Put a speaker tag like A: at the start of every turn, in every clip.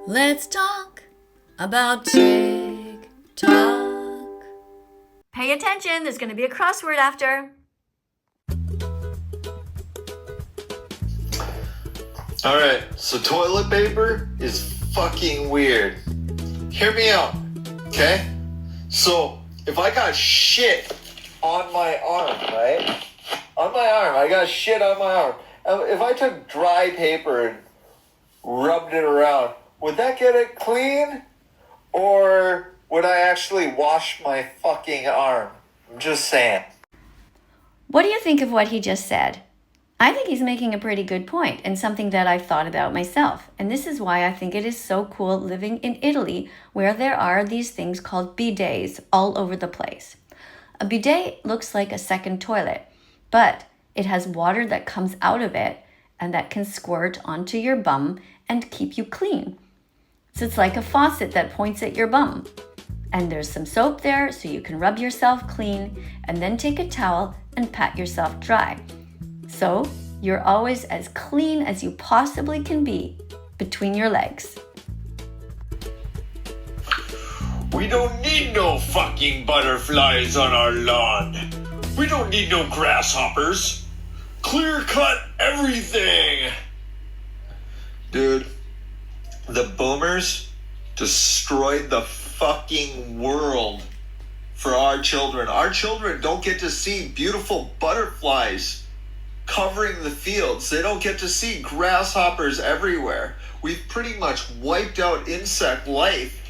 A: Let's talk about TikTok.
B: Pay attention, there's going to be a crossword after.
C: Alright, so toilet paper is fucking weird. Hear me out, okay? So, if I got shit on my arm, right? On my arm, I got shit on my arm. If I took dry paper and rubbed it around, would that get it clean? Or would I actually wash my fucking arm? I'm just saying.
B: What do you think of what he just said? I think he's making a pretty good point and something that I've thought about myself. And this is why I think it is so cool living in Italy, where there are these things called bidets all over the place. A bidet looks like a second toilet, but it has water that comes out of it and that can squirt onto your bum and keep you clean. So it's like a faucet that points at your bum. And there's some soap there so you can rub yourself clean and then take a towel and pat yourself dry. So you're always as clean as you possibly can be between your legs.
C: We don't need no fucking butterflies on our lawn. We don't need no grasshoppers. Clear cut everything. Dude, the boomers destroyed the fucking world for our children. Our children don't get to see beautiful butterflies covering the fields. They don't get to see grasshoppers everywhere. We've pretty much wiped out insect life.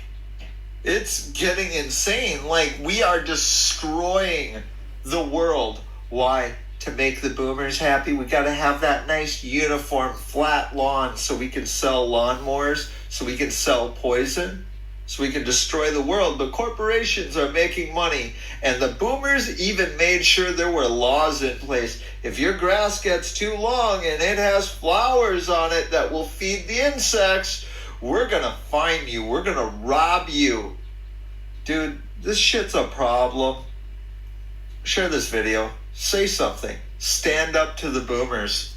C: It's getting insane. Like, we are destroying the world. Why? To make the boomers happy, we got to have that nice uniform flat lawn so we can sell lawnmowers, so we can sell poison, so we can destroy the world. But corporations are making money, and the boomers even made sure there were laws in place. If your grass gets too long and it has flowers on it that will feed the insects, we're gonna fine you. We're gonna rob you. Dude, this shit's a problem. Share this video. Say something. Stand up to the boomers.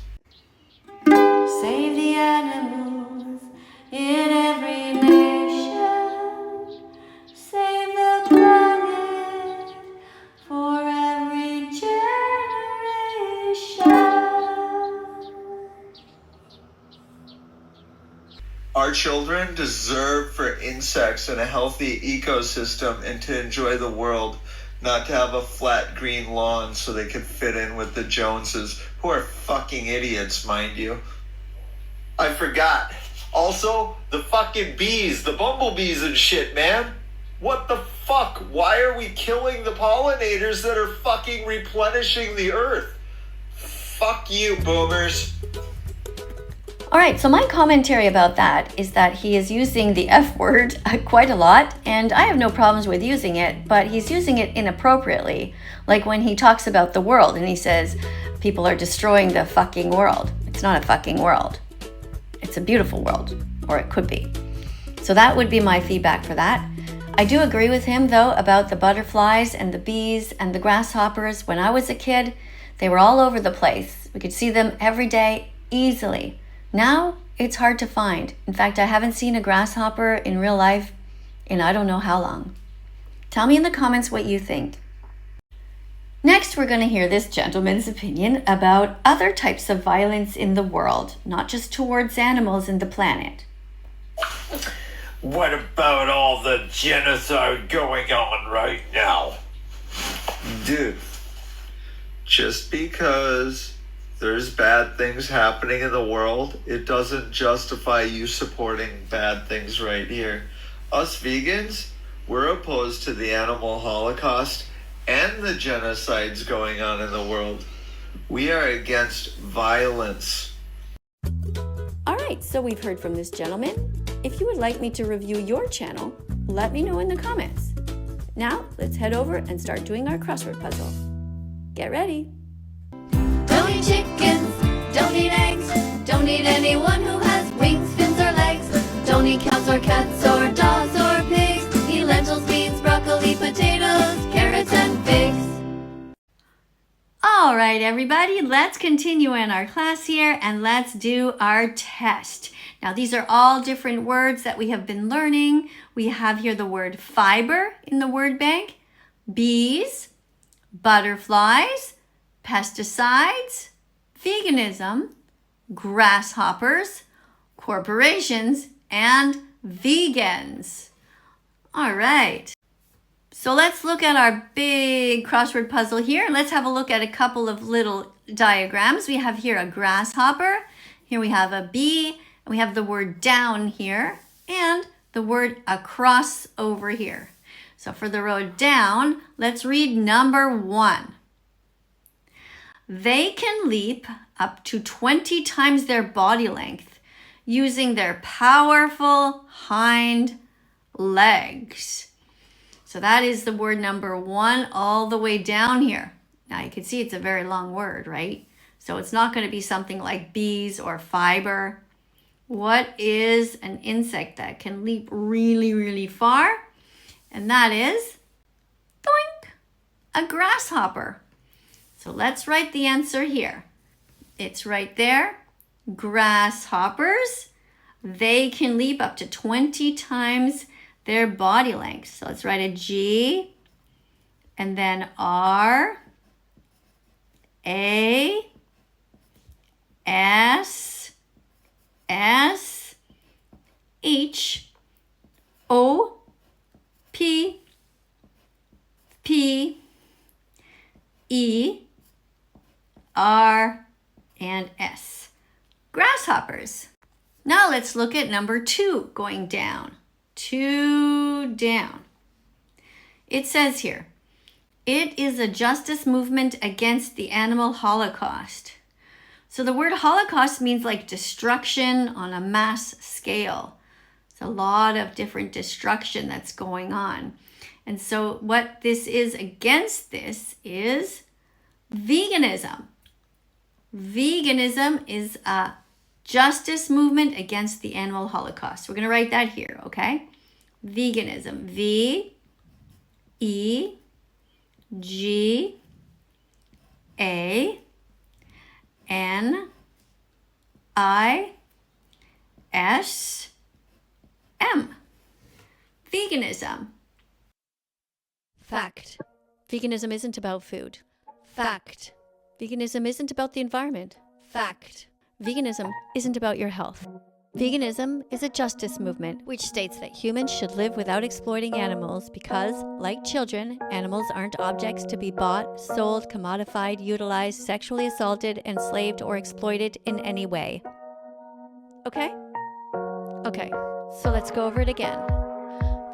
B: Save the animals in every nation. Save the planet for every generation.
C: Our children deserve for insects and a healthy ecosystem and to enjoy the world, not to have a flat green lawn so they can fit in with the Joneses, who are fucking idiots, mind you. I forgot. Also, the fucking bees, the bumblebees and shit, man. What the fuck? Why are we killing the pollinators that are fucking replenishing the earth? Fuck you, boomers.
B: All right, so my commentary about that is that he is using the F word quite a lot, and I have no problems with using it, but he's using it inappropriately. Like when he talks about the world and he says, people are destroying the fucking world. It's not a fucking world. It's a beautiful world, or it could be. So that would be my feedback for that. I do agree with him, though, about the butterflies and the bees and the grasshoppers. When I was a kid, they were all over the place. We could see them every day easily. Now, it's hard to find. In fact, I haven't seen a grasshopper in real life in I don't know how long. Tell me in the comments what you think. Next, we're going to hear this gentleman's opinion about other types of violence in the world, not just towards animals and the planet.
C: What about all the genocide going on right now? Dude, just because there's bad things happening in the world, it doesn't justify you supporting bad things right here. Us vegans, we're opposed to the animal holocaust and the genocides going on in the world. We are against violence.
B: All right, so we've heard from this gentleman. If you would like me to review your channel, let me know in the comments. Now, let's head over and start doing our crossword puzzle. Get ready.
A: Don't eat chickens, don't eat eggs, don't eat anyone who has wings, fins, or legs. Don't eat cows or cats or dogs or pigs. Eat lentils, beans, broccoli, potatoes, carrots, and figs.
B: All right, everybody, let's continue in our class here and let's do our test. Now, these are all different words that we have been learning. We have here the word fiber in the word bank, bees, butterflies, pesticides, veganism, grasshoppers, corporations, and vegans. All right. So let's look at our big crossword puzzle here. Let's have a look at a couple of little diagrams. We have here a grasshopper. Here we have a bee. And we have the word down here and the word across over here. So for the row down, let's read number 1. They can leap up to 20 times their body length using their powerful hind legs. So that is the word number 1 all the way down here. Now you can see it's a very long word, right? So it's not going to be something like bees or fiber. What is an insect that can leap really, really far? And that is, doink, a grasshopper. So let's write the answer here. It's right there. Grasshoppers, they can leap up to 20 times their body length. So let's write a G and then R, A, S, S, H, O, P, P, E, R, and S. Grasshoppers. Now let's look at number 2 going down. 2 down. It says here, it is a justice movement against the animal holocaust. So the word holocaust means like destruction on a mass scale. It's a lot of different destruction that's going on. And so what this is against this is veganism. Veganism is a justice movement against the animal holocaust. We're going to write that here, okay? Veganism. V, E, G, A, N, I, S, M. Veganism.
D: Fact. Veganism isn't about food. Fact. Veganism isn't about the environment. Fact. Veganism isn't about your health. Veganism is a justice movement which states that humans should live without exploiting animals because, like children, animals aren't objects to be bought, sold, commodified, utilized, sexually assaulted, enslaved, or exploited in any way. Okay? Okay, so let's go over it again.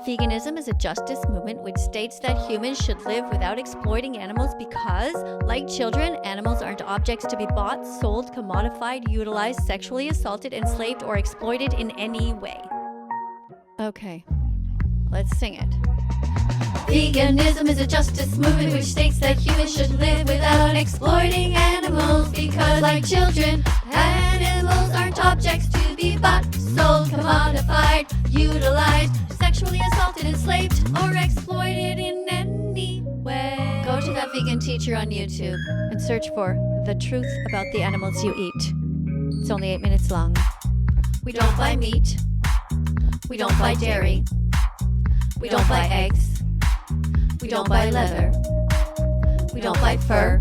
D: Veganism is a justice movement which states that humans should live without exploiting animals because, like children, animals aren't objects to be bought, sold, commodified, utilized, sexually assaulted, enslaved, or exploited in any way. Okay, let's sing it.
A: Veganism is a justice movement which states that humans should live without exploiting animals because, like children, animals aren't objects to be bought, sold, commodified, utilized, sexually assaulted, enslaved, or exploited in any way.
D: Go to That Vegan Teacher on YouTube and search for The Truth About the Animals You Eat. It's only 8 minutes long.
A: We don't buy meat. We don't buy dairy. We don't buy eggs. We don't buy leather. We don't buy fur.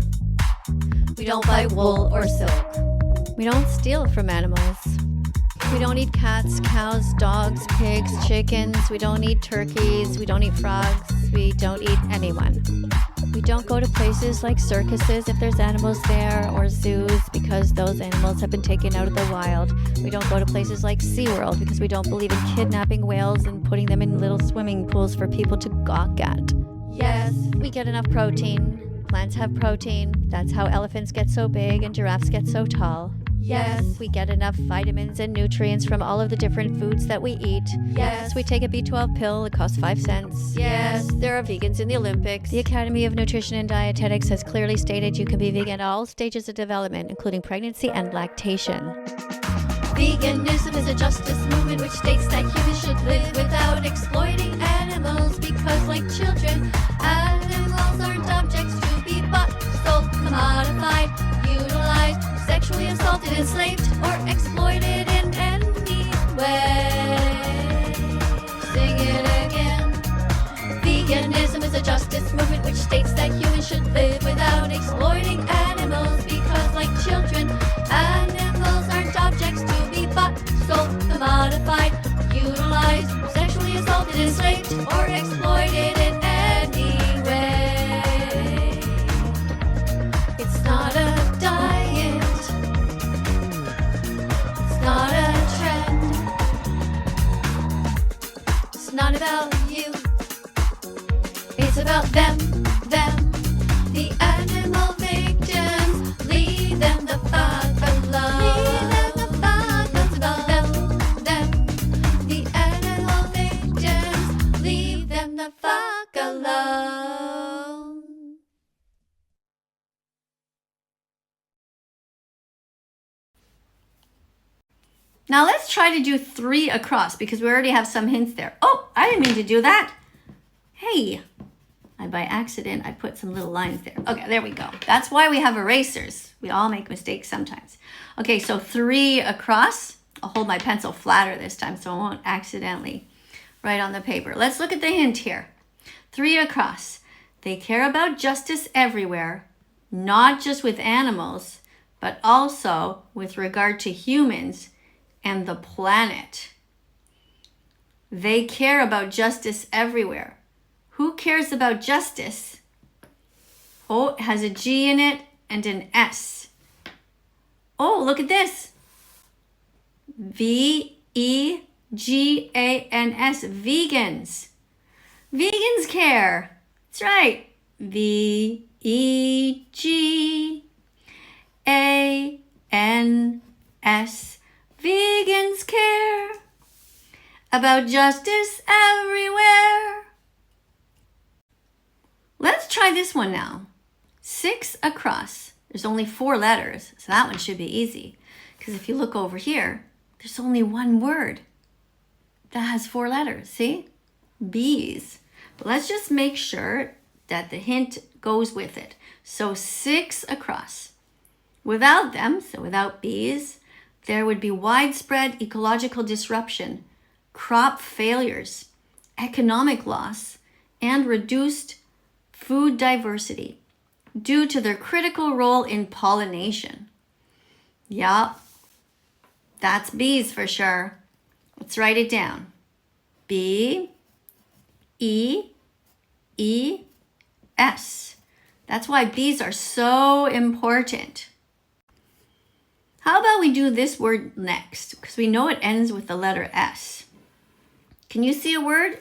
A: We don't buy wool or silk.
D: We don't steal from animals. We don't eat cats, cows, dogs, pigs, chickens. We don't eat turkeys. We don't eat frogs. We don't eat anyone. We don't go to places like circuses if there's animals there, or zoos because those animals have been taken out of the wild. We don't go to places like SeaWorld because we don't believe in kidnapping whales and putting them in little swimming pools for people to gawk at.
A: Yes,
D: We get enough protein. Plants have protein. That's how elephants get so big and giraffes get so tall.
A: yes,
D: We get enough vitamins and nutrients from all of the different foods that we eat.
A: yes,
D: We take a B12 pill, it costs 5 cents.
A: yes.
D: There are vegans in the Olympics. The Academy of Nutrition and Dietetics has clearly stated you can be vegan at all stages of development, including pregnancy and lactation.
A: Veganism is a justice movement which states that humans should live without exploiting animals because, like children, animals aren't objects to be bought, sold, commodified, utilized, sexually assaulted, enslaved, or exploited in any exploiting animals because, like children, animals aren't objects to be bought, sold, commodified, utilized, sexually assaulted, enslaved, or exploited in any way. It's not a diet. It's not a trend. It's not about you. It's about them, the animal victims. Leave them the fuck alone. Leave them the fuck alone. It's about them, the animal victims. Leave them the fuck alone.
B: Now let's try to do 3 across because we already have some hints there. Oh, I didn't mean to do that. Hey, by accident, I put some little lines there. Okay, there we go. That's why we have erasers. We all make mistakes sometimes. Okay, so 3 across. I'll hold my pencil flatter this time so I won't accidentally write on the paper. Let's look at the hint here. 3 across. They care about justice everywhere, not just with animals, but also with regard to humans and the planet. They care about justice everywhere. Who cares about justice? Oh, it has a G in it and an S. Oh, look at this. V-E-G-A-N-S, vegans. Vegans care. That's right. V-E-G-A-N-S. Vegans care about justice everywhere. Let's try this one now. 6 across. There's only 4 letters, so that one should be easy. Because if you look over here, there's only one word that has 4 letters. See? Bees. But let's just make sure that the hint goes with it. So 6 across. Without them, so without bees, there would be widespread ecological disruption, crop failures, economic loss, and reduced food diversity due to their critical role in pollination. Yup, that's bees for sure. Let's write it down. B-E-E-S. That's why bees are so important. How about we do this word next? Because we know it ends with the letter S. Can you see a word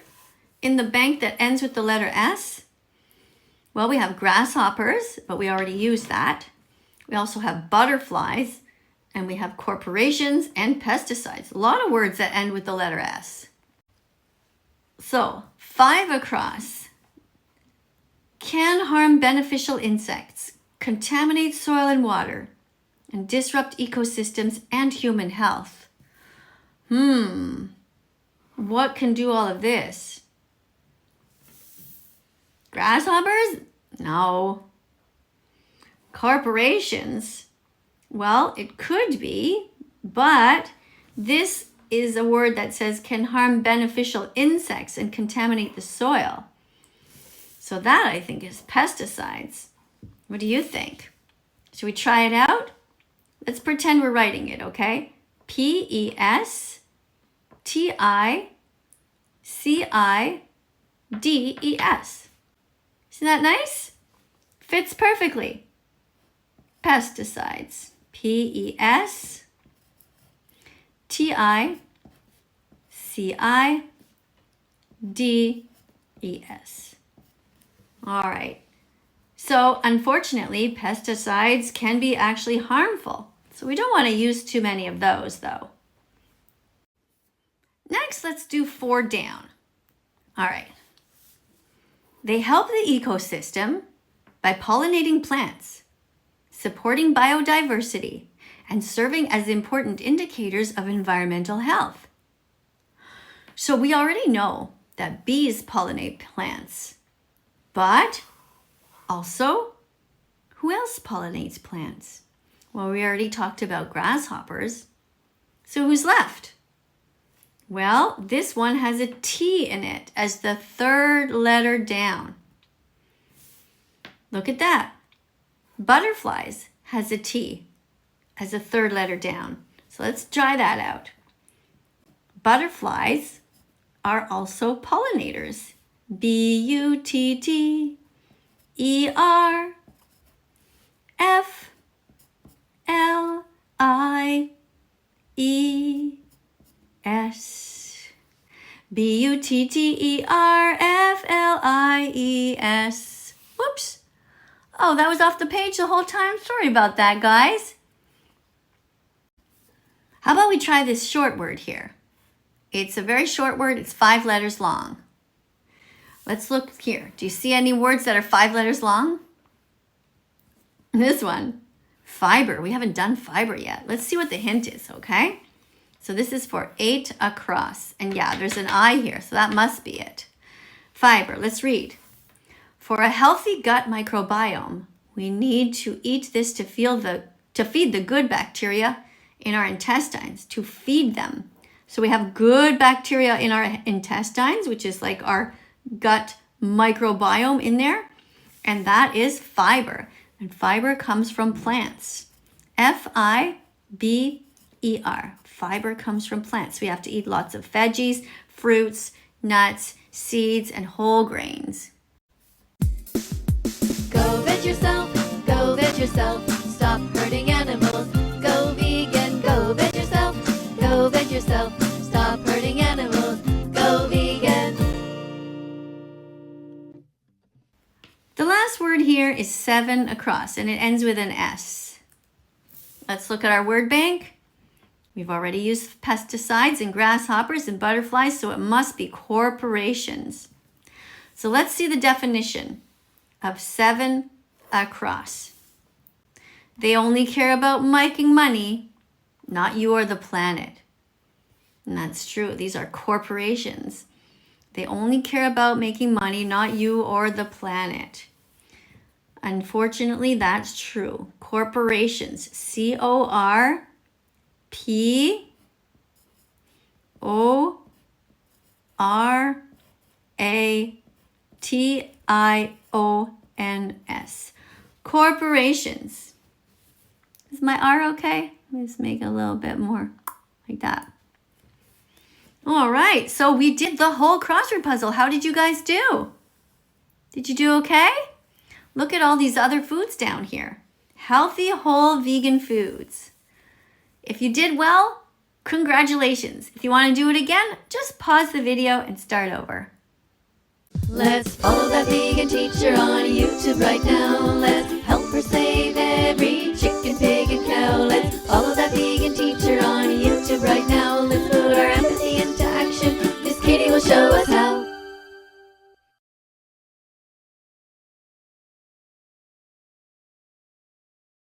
B: in the bank that ends with the letter S? Well, we have grasshoppers, but we already used that. We also have butterflies, and we have corporations and pesticides. A lot of words that end with the letter S. So, 5 across. Can harm beneficial insects, contaminate soil and water, and disrupt ecosystems and human health. What can do all of this? Grasshoppers? No. Corporations? Well, it could be, but this is a word that says can harm beneficial insects and contaminate the soil. So that, I think, is pesticides. What do you think? Should we try it out? Let's pretend we're writing it, okay? P-E-S-T-I-C-I-D-E-S. Isn't that nice? Fits perfectly. Pesticides. P-E-S-T-I-C-I-D-E-S. All right. So unfortunately, pesticides can be actually harmful. So we don't want to use too many of those, though. Next, let's do 4 down. All right. They help the ecosystem by pollinating plants, supporting biodiversity, and serving as important indicators of environmental health. So we already know that bees pollinate plants, but also, who else pollinates plants? Well, we already talked about grasshoppers. So who's left? Well, this one has a T in it as the 3rd letter down. Look at that. Butterflies has a T as a third letter down. So let's try that out. Butterflies are also pollinators. Butterflies. Butterflies. Whoops. Oh, that was off the page the whole time. Sorry about that, guys. How about we try this short word here? It's a very short word. It's 5 letters long. Let's look here. Do you see any words that are 5 letters long? This one, fiber. We haven't done fiber yet. Let's see what the hint is, okay? So this is for 8 across. And yeah, there's an I here, so that must be it. Fiber. Let's read. For a healthy gut microbiome, we need to eat this to feed the good bacteria in our intestines, to feed them. So we have good bacteria in our intestines, which is like our gut microbiome in there. And that is fiber. And fiber comes from plants. Fiber. Fiber comes from plants. We have to eat lots of veggies, fruits, nuts, seeds, and whole grains.
A: Go veg yourself, go veg yourself. Stop hurting animals. Go vegan, go veg yourself. Go veg yourself. Stop hurting animals. Go vegan.
B: The last word here is 7 across, and it ends with an S. Let's look at our word bank. We've already used pesticides and grasshoppers and butterflies, so it must be corporations. So let's see the definition of 7 across. They only care about making money, not you or the planet. And that's true. These are corporations. They only care about making money, not you or the planet. Unfortunately, that's true. Corporations. Corporations. Corporations. Is my R okay? Let's make it a little bit more like that. All right, so we did the whole crossword puzzle. How did you guys do? Did you do okay? Look at all these other foods down here. Healthy, whole, vegan foods. If you did well, congratulations. If you want to do it again, just pause the video and start over.
A: Let's follow that vegan teacher on YouTube right now. Let's help her save every chicken, pig, and cow. Let's follow that vegan teacher on YouTube right now.